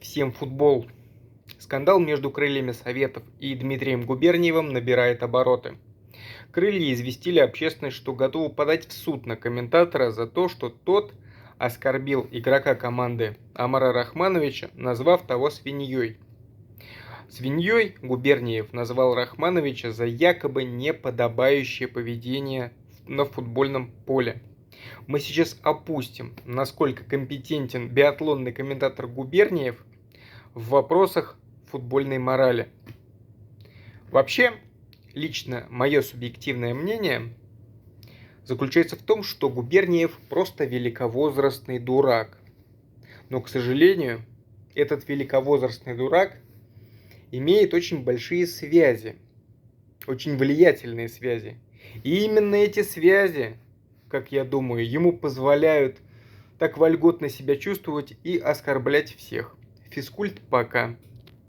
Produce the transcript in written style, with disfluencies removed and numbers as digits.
Всем футбол. Скандал между крыльями Советов и Дмитрием Губерниевым набирает обороты. Крылья известили общественность, что готовы подать в суд на комментатора за то, что тот оскорбил игрока команды Амара Рахмановича, назвав того свиньей. Свиньей Губерниев назвал Рахмановича за якобы неподобающее поведение на футбольном поле. Мы сейчас опустим, насколько компетентен биатлонный комментатор Губерниев в вопросах футбольной морали. Вообще, лично мое субъективное мнение заключается в том, что Губерниев просто великовозрастный дурак. Но, к сожалению, этот великовозрастный дурак имеет очень большие связи, очень влиятельные связи. И именно эти связи, как я думаю, ему позволяют так вольготно себя чувствовать и оскорблять всех. Физкульт пока.